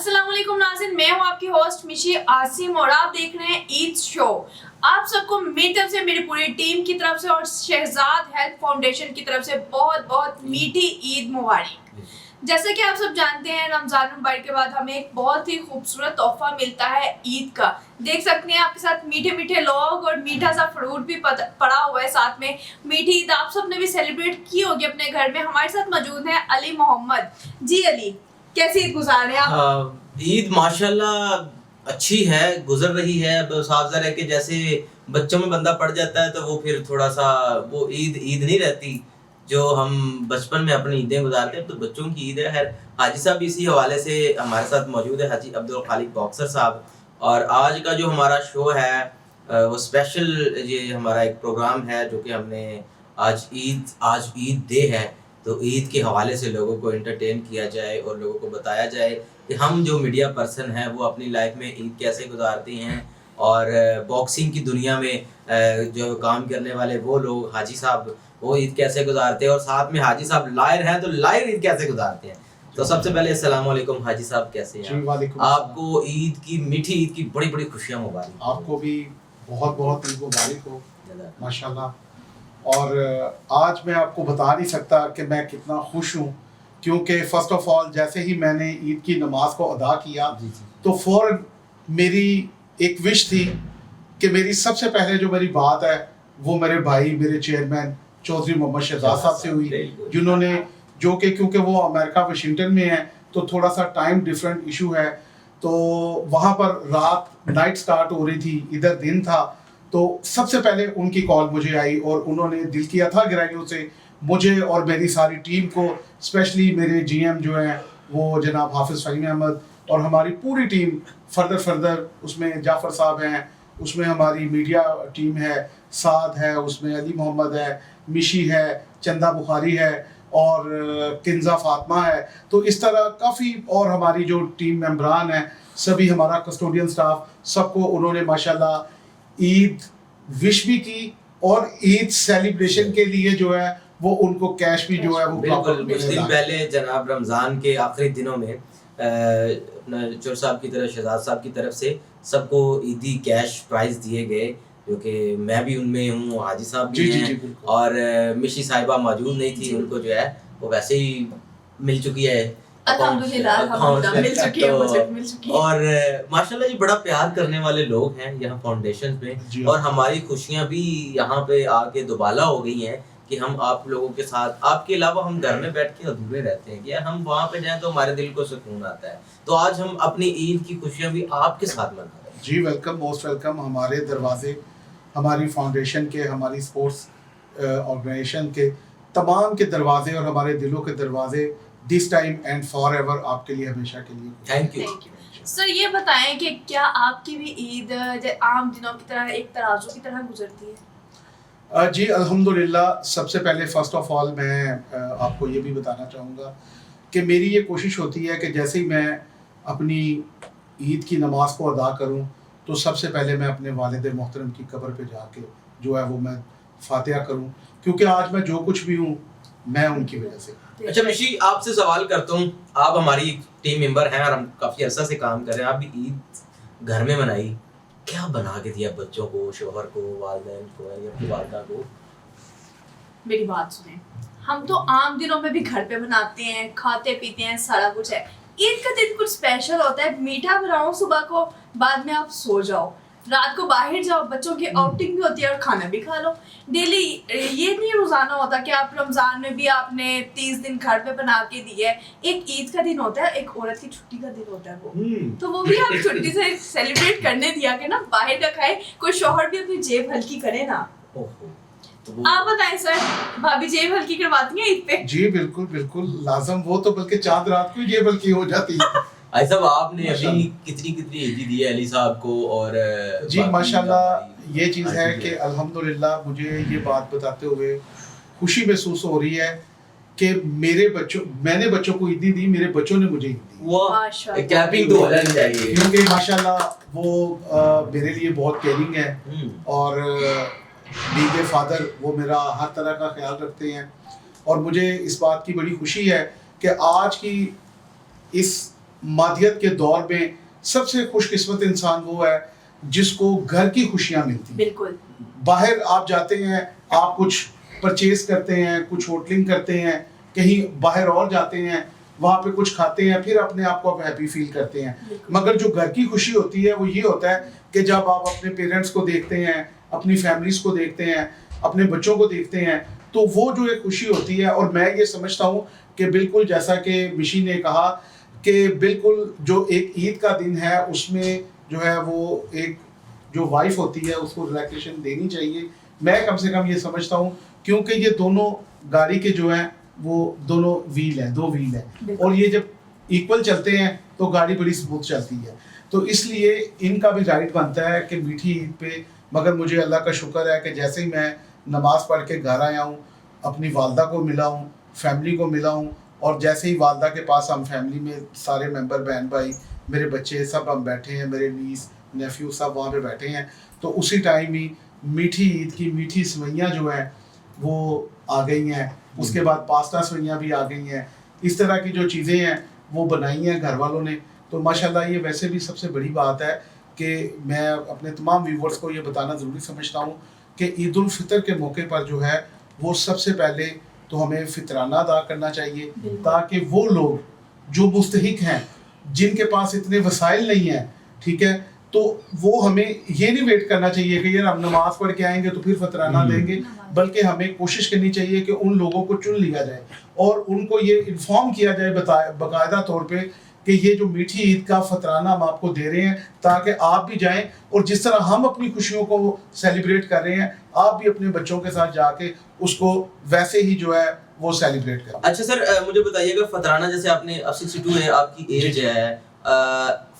अस्सलाम वालेकुम नाज़रीन, मैं हूँ आपकी होस्ट मिशी आसिम और आप देख रहे हैं ईद शो। आप सबको मेरी तरफ से, मेरी पूरी टीम की तरफ से और शहजाद हेल्थ फाउंडेशन की तरफ से बहुत बहुत मीठी ईद मुबारक। जैसे कि आप सब जानते हैं, रमज़ान मुबारक के बाद हमें एक बहुत ही खूबसूरत तोहफा मिलता है ईद का। देख सकते हैं आपके साथ मीठे मीठे लोग और मीठा सा फ्रूट भी पड़ा हुआ है साथ में। मीठी ईद आप सब ने भी सेलिब्रेट की होगी अपने घर में। हमारे साथ मौजूद है अली मोहम्मद। जी अली, कैसी ईद गुजार रहे हैं आप? ईद माशाल्लाह अच्छी है, गुजर रही है। अब साफ ज़ाहिर है कि जैसे बच्चों में बंदा पड़ जाता है तो वो फिर थोड़ा सा वो ईद नहीं रहती जो हम बचपन में अपनी ईदें गुजारते हैं, तो बच्चों की ईद है। खैर हाजी साहब इसी हवाले से हमारे साथ मौजूद है, हाजी अब्दुल खालिक बॉक्सर साहब। और आज का जो हमारा शो है वो स्पेशल ये हमारा एक प्रोग्राम है जो कि हमने आज ईद डे है, तो ईद के हवाले से लोगों को एंटरटेन किया जाए और लोगों को बताया जाए कि हम जो मीडिया पर्सन हैं वो अपनी लाइफ में ईद कैसे गुजारते हैं। और बॉक्सिंग की दुनिया में जो काम करने वाले वो लोग, हाजी साहब, वो ईद कैसे गुजारते हैं। और साथ में हाजी साहब लायर हैं, तो लायर ईद कैसे गुजारते हैं। तो सबसे पहले अस्सलाम वालेकुम हाजी साहब, कैसे हैं आपको ईद की, मीठी ईद की बड़ी बड़ी खुशियाँ मुबारक। आपको भी बहुत बहुत ईद मुबारक हो माशाल्लाह। और आज मैं आपको बता नहीं सकता कि मैं कितना खुश हूँ, क्योंकि फ़र्स्ट ऑफ ऑल जैसे ही मैंने ईद की नमाज को अदा किया तो फ़ौरन मेरी एक विश थी कि मेरी सबसे पहले जो मेरी बात है वो मेरे भाई, मेरे चेयरमैन चौधरी मोहम्मद शहजाद साहब से हुई, जिन्होंने जो कि क्योंकि वो अमेरिका वाशिंगटन में है तो थोड़ा सा टाइम डिफरेंट इशू है, तो वहाँ पर रात नाइट स्टार्ट हो रही थी, इधर दिन था। तो सबसे पहले उनकी कॉल मुझे आई और उन्होंने दिल की अथाह गहराइयों से मुझे और मेरी सारी टीम को, स्पेशली मेरे जीएम जो हैं वो जनाब हाफिज़ फ़हीम अहमद और हमारी पूरी टीम फर्दर उसमें जाफ़र साहब हैं, उसमें हमारी मीडिया टीम है, साद है, उसमें अली मोहम्मद है, मिशी है, चंदा बुखारी है और किंजा फातिमा है। तो इस तरह काफ़ी, और हमारी जो टीम मेंबरान हैं, सभी हमारा कस्टोडियन स्टाफ, सबको उन्होंने माशाल्लाह ईद विश भी की और ईद सेलिब्रेशन के लिए जो है वो उनको कैश भी जो है वो बिल्कुल। कुछ दिन पहले जनाब रमज़ान के आखिरी दिनों में अपना चोर साहब की तरफ, शहजाद साहब की तरफ से सबको ईदी कैश प्राइज दिए गए, जो कि मैं भी उनमें हूँ, हाजी साहब भी हैं और मिशी साहिबा मौजूद नहीं थी, उनको जो है वो वैसे ही मिल चुकी है मिल चुकी है। और माशाल्लाह ये बड़ा प्यार करने वाले लोग हैं यहाँ फाउंडेशन में, और हमारी खुशियाँ भी यहाँ पे आके दुबाला हो गई हैं कि हम आप लोगों के साथ, आपके अलावा हम घर में बैठ के अधूरे रहते हैं कि यार हम वहाँ पे जाएं तो हमारे दिल को सुकून आता है। तो आज हम अपनी ईद की खुशियाँ भी आपके साथ मना रहे हैं। जी वेलकम, मोस्ट वेलकम। हमारे दरवाजे, हमारी फाउंडेशन के, हमारी स्पोर्ट्स ऑर्गेनाइजेशन के तमाम के दरवाजे और हमारे दिलों के दरवाजे this time and for ever आपके लिए, हमेशा के लिए। Thank you sir. ये बताएं कि क्या आपकी भी ईद आम दिनों की तरह एक तराजू की तरह गुजरती है? जी अल्हम्दुलिल्लाह। सबसे पहले फ़र्स्ट ऑफ ऑल मैं आपको ये भी बताना चाहूँगा कि मेरी ये कोशिश होती है कि जैसे ही मैं अपनी ईद की नमाज़ को अदा करूँ तो सबसे पहले मैं अपने वालिद मोहतरम की कब्र पे जाके जो है वो मैं फातिहा करूँ, क्योंकि आज मैं जो कुछ भी हूँ मैं उनकी वजह से। अच्छा मिशी, आपसे सवाल करता हूँ, आप हमारी टीम मेंबर हैं और हम काफ़ी अर्सा से काम कर रहे हैं। आप भी ईद घर में मनाई, क्या बना के दिया बच्चों को, शोहर को, वालिदैन को या अपनी वालिदा को? मेरी बात सुने, हम तो आम दिनों में भी घर पे बनाते हैं, खाते पीते हैं, सारा कुछ है। ईद का दिन कुछ स्पेशल होता है, मीठा बनाओ सुबह को, बाद में आप सो जाओ, रात को बाहर जाओ, बच्चों की आउटिंग भी होती है और खाना भी खा लो। डेली ये नहीं रोजाना होता कि आप रमजान में भी आपने 30 दिन घर पे बना के दिए है। एक ईद का दिन होता है, एक औरत की छुट्टी का दिन होता है वो, तो वो भी आप छुट्टी से सेलिब्रेट करने दिया के ना, बाहर का खाए, कोई शौहर भी अपनी जेब हल्की करे ना। आप बताएं सर, भाभी जेब हल्की करवाती हैं ईद पे? जी बिल्कुल बिल्कुल लाजम, वो तो बल्कि चांद रात को जेब हल्की हो जाती है। आई साहब, आपने अभी कितनी ईदी दी है अली साहब को? और जी माशाल्लाह ये चीज़ है कि अल्हम्दुलिल्लाह मुझे ये बात बताते हुए खुशी महसूस हो रही है कि मैंने बच्चों को ईदी दी, मेरे बच्चों ने मुझे ईदी दी। क्लैपिंग तो होना चाहिए, क्योंकि माशाल्लाह वो मेरे लिए बहुत केयरिंग है और बीइंग फादर वो मेरा हर तरह का ख्याल रखते हैं। और मुझे इस बात की बड़ी खुशी है कि आज की इस मादियत के दौर में सबसे खुशकिस्मत इंसान वो है जिसको घर की खुशियाँ मिलती हैं। बिल्कुल। बाहर आप जाते हैं, आप कुछ परचेज करते हैं, कुछ होटलिंग करते हैं, कहीं बाहर और जाते हैं, वहाँ पे कुछ खाते हैं, फिर अपने आप को आप हैप्पी फील करते हैं। मगर जो घर की खुशी होती है वो ये होता है कि जब आप अपने पेरेंट्स को देखते हैं, अपनी फैमिलीज को देखते हैं, अपने बच्चों को देखते हैं, तो वो जो एक खुशी होती है। और मैं ये समझता हूँ कि बिल्कुल जैसा कि मिशी ने कहा कि बिल्कुल जो एक ईद का दिन है उसमें जो है वो एक जो वाइफ होती है उसको रिलैक्सेशन देनी चाहिए। मैं कम से कम ये समझता हूँ क्योंकि ये दोनों गाड़ी के जो हैं वो दोनों व्हील हैं, दो व्हील हैं, और ये जब इक्वल चलते हैं तो गाड़ी बड़ी स्मूथ चलती है। तो इसलिए इनका भी राइट बनता है कि मीठी ईद पे, मगर मुझे अल्लाह का शुक्र है कि जैसे ही मैं नमाज़ पढ़ के घर आया हूँ, अपनी वालदा को मिला हूँ, फैमिली को मिला हूँ, और जैसे ही वालदा के पास हम फैमिली में सारे मेंबर, बहन भाई, मेरे बच्चे सब हम बैठे हैं, मेरे नीस नेफ्यू सब वहाँ पे बैठे हैं, तो उसी टाइम ही मीठी ईद की मीठी सवैयाँ जो हैं वो आ गई हैं। उसके बाद पास्ता सवैयाँ भी आ गई हैं। इस तरह की जो चीज़ें हैं वो बनाई हैं घर वालों ने। तो माशाल्लाह ये वैसे भी सबसे बड़ी बात है कि मैं अपने तमाम व्यूवर्स को ये बताना ज़रूरी समझता हूँ कि ईद उल फितर के मौके पर जो है वो सबसे पहले तो हमें फितराना अदा करना चाहिए, ताकि वो लोग जो मुस्तहिक हैं, जिनके पास इतने वसाइल नहीं हैं, ठीक है, तो वो हमें ये नहीं वेट करना चाहिए कि यार हम नमाज पढ़ के आएंगे तो फिर फतराना देंगे, बल्कि हमें कोशिश करनी चाहिए कि उन लोगों को चुन लिया जाए और उनको ये इन्फॉर्म किया जाए बाकायदा तौर पे कि ये जो मीठी ईद का फतराना हम आपको दे रहे हैं, ताकि आप भी जाएं और जिस तरह हम अपनी खुशियों को सेलिब्रेट कर रहे हैं, आप भी अपने बच्चों के साथ जाके उसको वैसे ही जो है वो सेलिब्रेट करें। अच्छा सर, मुझे बताइएगा फतराना, जैसे आपने अब 62 है आपकी एज है,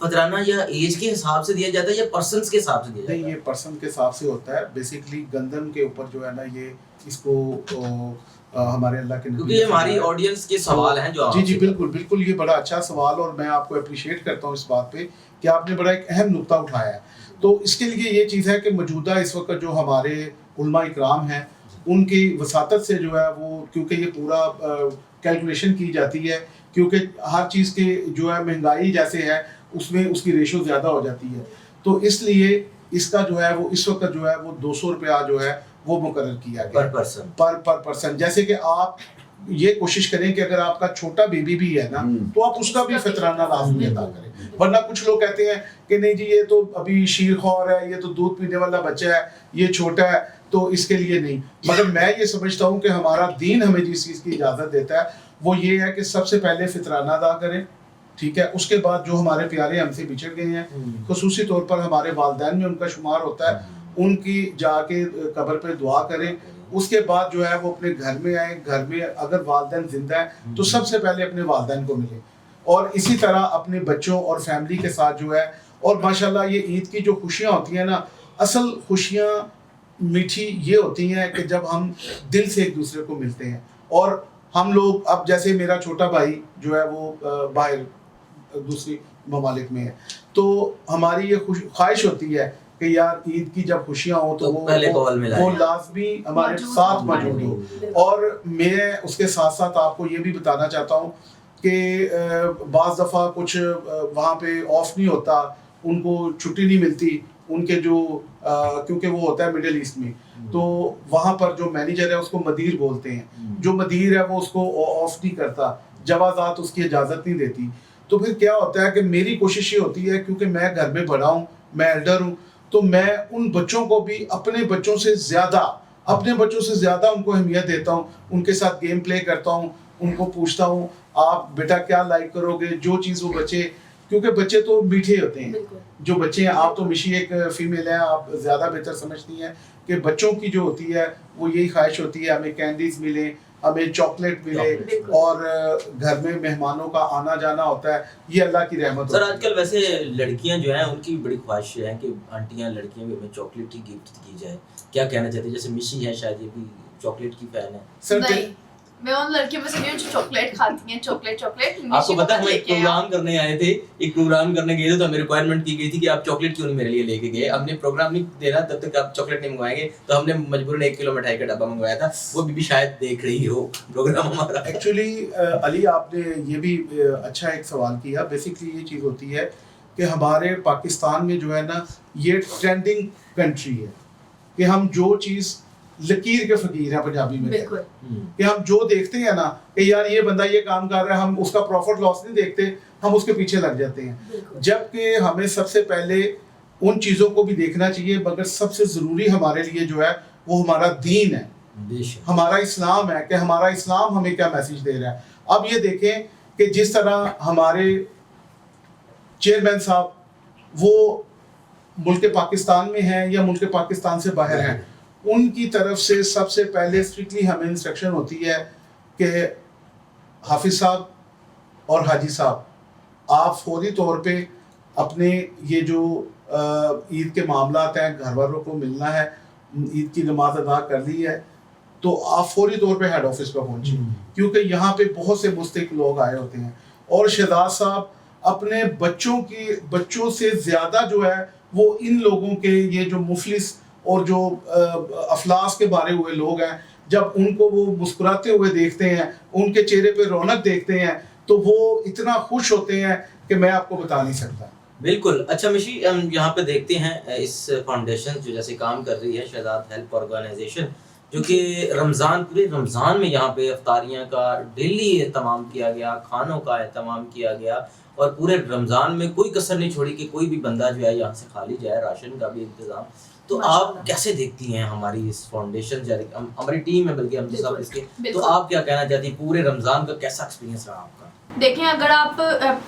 फतराना या एज के हिसाब से दिया जाता है या पर्सन्स के हिसाब से दिया जाता है? नहीं, ये पर्सन के हिसाब से होता है। बेसिकली गंदम के ऊपर जो है ना, ये इसको हमारे अल्लाह के नबी, क्योंकि ये हमारी ऑडियंस के सवाल हैं जो जी बिल्कुल बिल्कुल, ये बड़ा अच्छा सवाल और मैं आपको अप्रिशिएट करता हूँ इस बात पे कि आपने बड़ा एक अहम नुक्ता उठाया है। तो इसके लिए ये चीज़ है कि मौजूदा इस वक्त जो हमारे उलमा इकराम हैं उनकी वसातत से जो है वो, क्योंकि ये पूरा कैलकुलेशन की जाती है, क्योंकि हर चीज़ के जो है महंगाई जैसे है उसमें उसकी रेशो ज़्यादा हो जाती है, तो इसलिए इसका जो है वो इस वक्त जो है वो 200 रुपया जो है वो मुकर्रर किया गया पर पर्सन। जैसे कि आप ये कोशिश करें कि अगर आपका छोटा बेबी भी है ना तो आप उसका भी फितराना लाजमी अदा करें, वरना कुछ लोग कहते हैं कि नहीं जी ये तो अभी शीरखोर है, ये तो दूध पीने वाला बच्चा है, ये छोटा है तो इसके लिए नहीं। मगर मैं ये समझता हूँ कि हमारा दीन हमें जिस चीज़ की इजाज़त देता है वो ये है कि सबसे पहले फितराना अदा करें, ठीक है, उसके बाद जो हमारे प्यारे हमसे बिछड़ गए हैं, खुसूसी तौर पर हमारे वालिदैन में उनका शुमार होता है, उनकी जाके कब्र पे दुआ करें। उसके बाद जो है वो अपने घर में आए, घर में अगर वालिदैन जिंदा है तो सबसे पहले अपने वालिदैन को मिले, और इसी तरह अपने बच्चों और फैमिली के साथ जो है। और माशाल्लाह ये ईद की जो खुशियाँ होती हैं ना, असल खुशियाँ मीठी ये होती हैं कि जब हम दिल से एक दूसरे को मिलते हैं। और हम लोग अब जैसे मेरा छोटा भाई जो है वो बाहर दूसरी ममालिक में है, तो हमारी ये ख्वाहिश होती है कि यार ईद की जब खुशियाँ हो तो वो लाजमी हमारे साथ मौजूद हो। और मैं उसके साथ साथ आपको ये भी बताना चाहता हूँ कि बाज़ दफ़ा कुछ वहाँ पे ऑफ नहीं होता, उनको छुट्टी नहीं मिलती, उनके जो क्योंकि वो होता है मिडिल ईस्ट में, तो वहाँ पर जो मैनेजर है उसको मदीर बोलते हैं, जो मदीर है वो उसको ऑफ नहीं करता, जवाज़ात उसकी इजाज़त नहीं देती। तो फिर क्या होता है कि मेरी कोशिश ये होती है, क्योंकि मैं घर में बड़ा हूँ, मैं एल्डर हूँ, तो मैं उन बच्चों को भी अपने बच्चों से ज़्यादा उनको अहमियत देता हूँ, उनके साथ गेम प्ले करता हूँ, उनको पूछता हूँ आप बेटा क्या लाइक करोगे, जो चीज़ वो बच्चे, क्योंकि बच्चे तो मीठे होते हैं, जो बच्चे हैं, आप तो मिशी एक फीमेल हैं, आप ज़्यादा बेहतर समझती हैं कि बच्चों की जो होती है वो यही ख्वाहिश होती है हमें कैंडीज मिले, हमें चॉकलेट मिले, और घर में मेहमानों का आना जाना होता है, ये अल्लाह की रहमत। सर आजकल वैसे लड़कियां जो हैं उनकी बड़ी ख्वाहिश है कि आंटियां लड़कियां भी हमें चॉकलेट ही गिफ्ट की जाए, क्या कहना चाहती है? जैसे मिशी है शायद ये भी चॉकलेट की फैन है। सर मैं उन लड़कियों में से नहीं हूँ जो चॉकलेट खाती हैं, चॉकलेट। आपको पता है हम एक प्रोग्राम करने आए थे, एक प्रोग्राम करने गए थे तो हमें रिक्वायरमेंट की गई थी कि आप चॉकलेट क्यों नहीं मेरे लिए लेके गए, हमने प्रोग्राम नहीं देना तब तक आप चॉकलेट नहीं मंगवाएंगे, तो हमने मजबूरन 1 किलो मिठाई का डब्बा मंगवाया था। वो भी शायद देख रही हो प्रोग्राम हमारा। एक्चुअली अली आपने ये भी अच्छा एक सवाल किया। बेसिकली ये चीज़ होती है कि हमारे पाकिस्तान में जो है ना ये ट्रेंडिंग कंट्री है कि हम जो चीज़ लकीर के फकीर हैं पंजाबी में बिल्कुल कि हम जो देखते हैं ना कि यार ये बंदा ये काम कर रहा है, हम उसका प्रॉफिट लॉस नहीं देखते, हम उसके पीछे लग जाते हैं। जबकि हमें सबसे पहले उन चीज़ों को भी देखना चाहिए, मगर सबसे ज़रूरी हमारे लिए जो है वो हमारा दीन है, हमारा इस्लाम है कि हमारा इस्लाम हमें क्या मैसेज दे रहा है। अब ये देखें कि जिस तरह हमारे चेयरमैन साहब वो मुल्क पाकिस्तान में हैं या मुल्क पाकिस्तान से बाहर हैं, उनकी तरफ से सबसे पहले स्ट्रिक्टली हमें इंस्ट्रक्शन होती है कि हाफिज साहब और हाजी साहब आप फौरी तौर पे अपने ये जो ईद के मामलात हैं, घर वालों को मिलना है, ईद की नमाज अदा कर ली है तो आप फौरी तौर पे हेड ऑफिस पर पहुंचिए, क्योंकि यहाँ पे बहुत से मुस्तहिक लोग आए होते हैं। और शहजाद साहब अपने बच्चों से ज़्यादा जो है वो इन लोगों के ये जो मुफलिस और जो अफलास के बारे हुए लोग हैं, जब उनको वो मुस्कुराते हुए देखते हैं, उनके चेहरे पे रौनक देखते हैं तो वो इतना खुश होते हैं कि मैं आपको बता नहीं सकता। बिल्कुल। अच्छा मिशी, हम यहाँ पे देखते हैं इस फाउंडेशन जो जैसे काम कर रही है शहजाद हेल्प ऑर्गेनाइजेशन, जो कि पूरे रमज़ान में यहाँ पे अफ्तारियाँ का डेली एहतमाम किया गया, खानों का एहतमाम किया गया और पूरे रमज़ान में कोई कसर नहीं छोड़ी कि कोई भी बंदा जो है यहाँ से खाली जाए, राशन का भी इंतज़ाम। तो आप कैसे देखती हैं हमारी इस फाउंडेशन, हमारी टीम है बल्कि हम सब इसके, तो आप क्या कहना चाहती हैं, पूरे रमज़ान का कैसा एक्सपीरियंस रहा आपका? देखें, अगर आप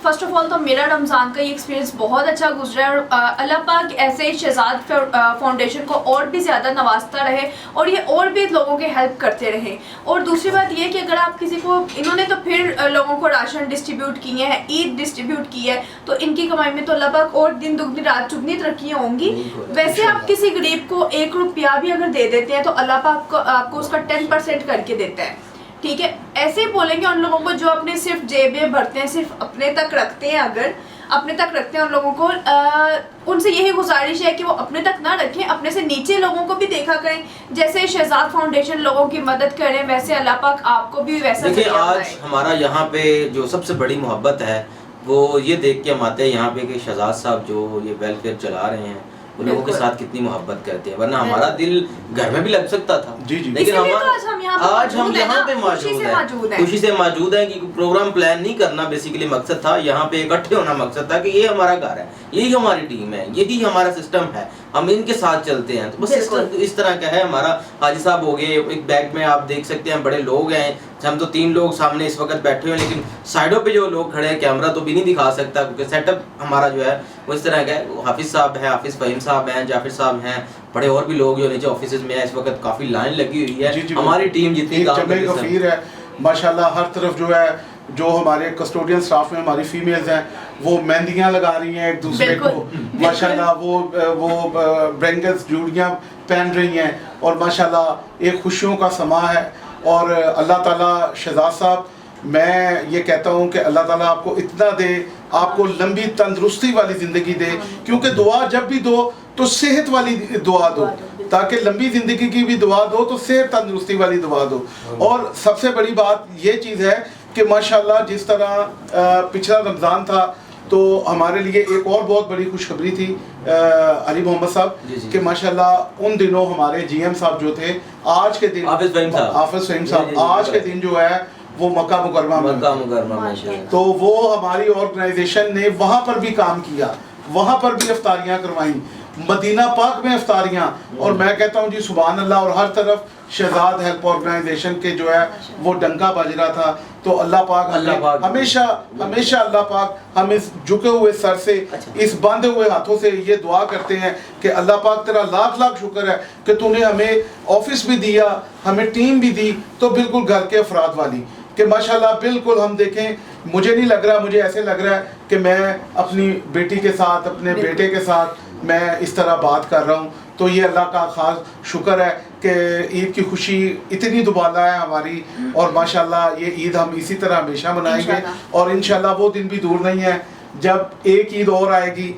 फर्स्ट ऑफ ऑल तो मेरा रमज़ान का ये एक्सपीरियंस बहुत अच्छा गुजरा है और अल्लाह पाक ऐसे ही शहजाद फाउंडेशन को और भी ज़्यादा नवाजता रहे और ये और भी लोगों के हेल्प करते रहे। और दूसरी बात ये कि अगर आप किसी को, इन्होंने तो फिर लोगों को राशन डिस्ट्रीब्यूट किए हैं, ईद डिस्ट्रीब्यूट की है, तो इनकी कमाई में तो अल्लाह पाक और दिन दुगनी रात चुगनी तरक्कियाँ होंगी। वैसे आप किसी गरीब को 1 रुपया भी अगर दे देते हैं तो अल्लाह पाक आपको उसका 10% करके देता है, ठीक है। ऐसे ही बोलेंगे उन लोगों को जो अपने सिर्फ जेबें भरते हैं, सिर्फ अपने तक रखते हैं, अगर अपने तक रखते हैं उन लोगों को, उनसे यही गुजारिश है कि वो अपने तक ना रखें, अपने से नीचे लोगों को भी देखा करें। जैसे शहजाद फाउंडेशन लोगों की मदद करें, वैसे अल्लाह पाक आपको भी वैसा। देखिए, आज हमारा यहाँ पे जो सबसे बड़ी मोहब्बत है वो ये देख के हम आते हैं यहाँ पे कि शहजाद साहब जो ये वेलफेयर चला रहे हैं उन लोगों के साथ कितनी मोहब्बत करते हैं, वरना हमारा दिल घर में भी लग सकता था। जी जी। लेकिन आज हम यहाँ पे मौजूद हैं, खुशी से मौजूद हैं कि प्रोग्राम प्लान नहीं करना बेसिकली मकसद था, यहाँ पे इकट्ठे होना मकसद था कि ये हमारा घर है, यही हमारी टीम है, यही हमारा सिस्टम है, हम इनके साथ चलते हैं। तो बस इस तरह का है हमारा। हाजी साहब हो गए, एक बैग में आप देख सकते हैं बड़े लोग हैं, हम तो 3 लोग सामने इस वक्त बैठे हुए हैं, लेकिन साइडों पे जो लोग खड़े हैं कैमरा तो भी नहीं दिखा सकता क्योंकि सेटअप हमारा जो है वो इस तरह का है। हाफिज साहब हैं, हाफिज फ़हीम साहब हैं, जाफिर साहब हैं, बड़े और भी लोग जो नीचे ऑफिस में है, इस वक्त काफ़ी लाइन लगी हुई है। हमारी टीम जितनी गफीर है माशाल्लाह, हर तरफ जो है, जो हमारे कस्टोडियन स्टाफ में हमारी फीमेल्स हैं वो मेहंदियाँ लगा रही हैं एक दूसरे को, माशाल्लाह वो ब्रेंगल्स जूड़ियाँ पहन रही हैं और माशाल्लाह एक खुशियों का समा है। और अल्लाह ताला शहजाद साहब, मैं ये कहता हूँ कि अल्लाह ताला आपको इतना दे, आपको लंबी तंदुरुस्ती वाली ज़िंदगी दे, क्योंकि दुआ जब भी दो तो सेहत वाली दुआ दो, ताकि लंबी ज़िंदगी की भी दुआ दो तो सेहत तंदुरुस्ती वाली दुआ दो। और सबसे बड़ी बात ये चीज़ है कि माशाल्लाह जिस तरह पिछला रमज़ान था तो हमारे लिए एक और बहुत बड़ी खुशखबरी थी अली मोहम्मद साहब कि माशाल्लाह उन दिनों हमारे जीएम साहब जो थे, आज के दिन हाफिज फ़हीम साहब आज के दिन जो है वो मक्का मुकरमा में, तो वो हमारी ऑर्गेनाइजेशन ने वहाँ पर भी काम किया, वहाँ पर भी इफ्तारियाँ करवाई, मदीना पाक में इफ्तारियाँ। और मैं कहता हूँ जी सुभान अल्लाह, और हर तरफ शहजाद हेल्प ऑर्गेनाइजेशन के जो है वो डंका बज रहा था। तो अल्लाह पाक हमेशा अल्लाह पाक हम इस झुके हुए सर से, इस बांधे हुए हाथों से ये दुआ करते हैं कि अल्लाह पाक तेरा लाख लाख शुक्र है कि तूने हमें ऑफिस भी दिया, हमें टीम भी दी, तो बिल्कुल घर के अफराद वाली कि माशाल्लाह बिल्कुल हम देखें, मुझे नहीं लग रहा, मुझे ऐसे लग रहा है कि मैं अपनी बेटी के साथ, अपने बेटे के साथ मैं इस तरह बात कर रहा हूँ। تو یہ اللہ کا خاص شکر ہے کہ عید کی خوشی اتنی دوبالا ہے ہماری، اور ماشاءاللہ یہ عید ہم اسی طرح ہمیشہ منائیں گے، انشاءاللہ۔ اور انشاءاللہ وہ دن بھی دور نہیں ہے جب ایک عید اور آئے گی